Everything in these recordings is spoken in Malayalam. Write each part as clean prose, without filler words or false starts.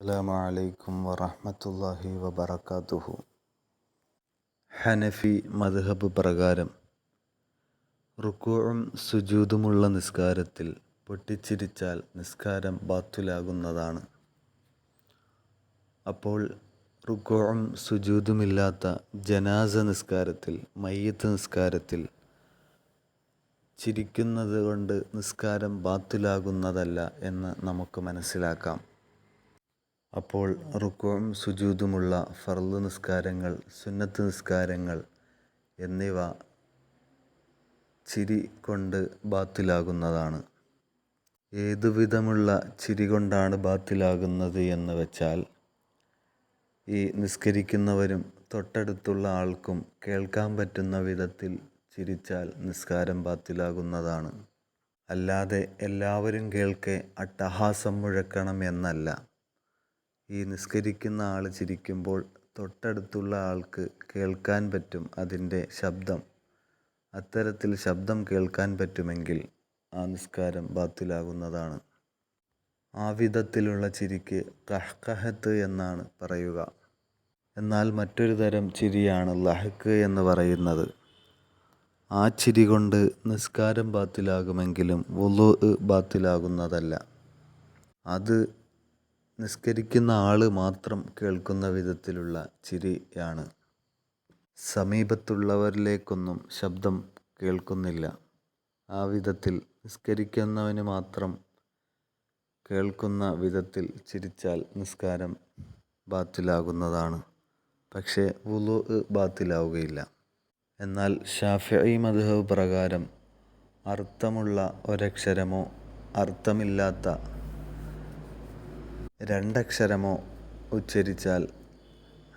അസ്സലാമു അലൈക്കും വറഹ്മത്തുള്ളാഹി വബറകാതുഹു. ഹനഫി മദ്ഹബ് പ്രകാരം റുക്കൂഉം സുജൂദുമുള്ള നിസ്കാരത്തിൽ പൊട്ടിച്ചിരിച്ചാൽ നിസ്കാരം ബാത്തുലാകുന്നതാണ്. അപ്പോൾ റുക്കൂഉം സുജൂദുമില്ലാത്ത ജനാസ നിസ്കാരത്തിൽ, മയ്യിത്ത് നിസ്കാരത്തിൽ ചിരിക്കുന്നത് കൊണ്ട് നിസ്കാരം ബാത്തുലാകുന്നതല്ല എന്ന് നമുക്ക് മനസ്സിലാക്കാം. അപ്പോൾ റുക്കൂഉം സുജൂദുമുള്ള ഫർള് നിസ്കാരങ്ങൾ, സുന്നത്ത് നിസ്കാരങ്ങൾ എന്നിവ ചിരി കൊണ്ട് ബാത്തിലാകുന്നതാണ്. ഏതുവിധമുള്ള ചിരി കൊണ്ടാണ് ബാത്തിലാകുന്നത് എന്ന് വെച്ചാൽ, ഈ നിസ്കരിക്കുന്നവരും തൊട്ടടുത്തുള്ള ആൾക്കും കേൾക്കാൻ പറ്റുന്ന വിധത്തിൽ ചിരിച്ചാൽ നിസ്കാരം ബാത്തിലാകുന്നതാണ്. അല്ലാതെ എല്ലാവരും കേൾക്കെ അട്ടഹാസം മുഴക്കണം എന്നല്ല. ഈ നിസ്കരിക്കുന്ന ആൾ ചിരിക്കുമ്പോൾ തൊട്ടടുത്തുള്ള ആൾക്ക് കേൾക്കാൻ പറ്റും അതിൻ്റെ ശബ്ദം. അത്തരത്തിൽ ശബ്ദം കേൾക്കാൻ പറ്റുമെങ്കിൽ ആ നിസ്കാരം ബാത്തിലാകുന്നതാണ്. ആ വിധത്തിലുള്ള ചിരിക്ക് ഖഹ്ഖഹത്ത് എന്നാണ് പറയുക. എന്നാൽ മറ്റൊരു തരം ചിരിയാണ് ലഹ്ക്ക് എന്ന് പറയുന്നത്. ആ ചിരി കൊണ്ട് നിസ്കാരം ബാത്തിലാകുമെങ്കിലും വുളൂഅ് ബാത്തിലാകുന്നതല്ല. അത് നിസ്കരിക്കുന്ന ആൾ മാത്രം കേൾക്കുന്ന വിധത്തിലുള്ള ചിരിയാണ്. സമീപത്തുള്ളവരിലേക്കൊന്നും ശബ്ദം കേൾക്കുന്നില്ല. ആ വിധത്തിൽ നിസ്കരിക്കുന്നവന് മാത്രം കേൾക്കുന്ന വിധത്തിൽ ചിരിച്ചാൽ നിസ്കാരം ബാത്തിലാകുന്നതാണ്. പക്ഷേ വുളൂഅ് ബാത്തിലാവുകയില്ല. എന്നാൽ ശാഫിഈ മദ്ഹബ് പ്രകാരം അർത്ഥമുള്ള ഒരക്ഷരമോ അർത്ഥമില്ലാത്ത രണ്ടക്ഷരമോ ഉച്ചരിച്ചാൽ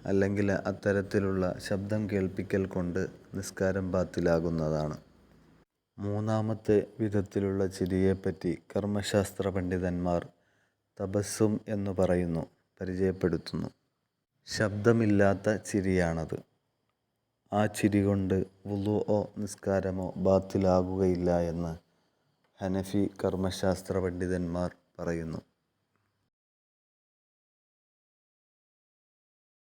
അല്ലെങ്കിൽ അത്തരത്തിലുള്ള ശബ്ദം കേൾപ്പിക്കൽ കൊണ്ട് നിസ്കാരം ബാത്തിലാകുന്നതാണ്. മൂന്നാമത്തെ വിധത്തിലുള്ള ചിരിയെപ്പറ്റി കർമ്മശാസ്ത്ര പണ്ഡിതന്മാർ തബസ്സും എന്ന് പരിചയപ്പെടുത്തുന്നു. ശബ്ദമില്ലാത്ത ചിരിയാണത്. ആ ചിരി കൊണ്ട് വുളൂഅോ നിസ്കാരമോ ബാത്തിലാകുകയില്ല എന്ന് ഹനഫി കർമ്മശാസ്ത്ര പണ്ഡിതന്മാർ പറയുന്നു.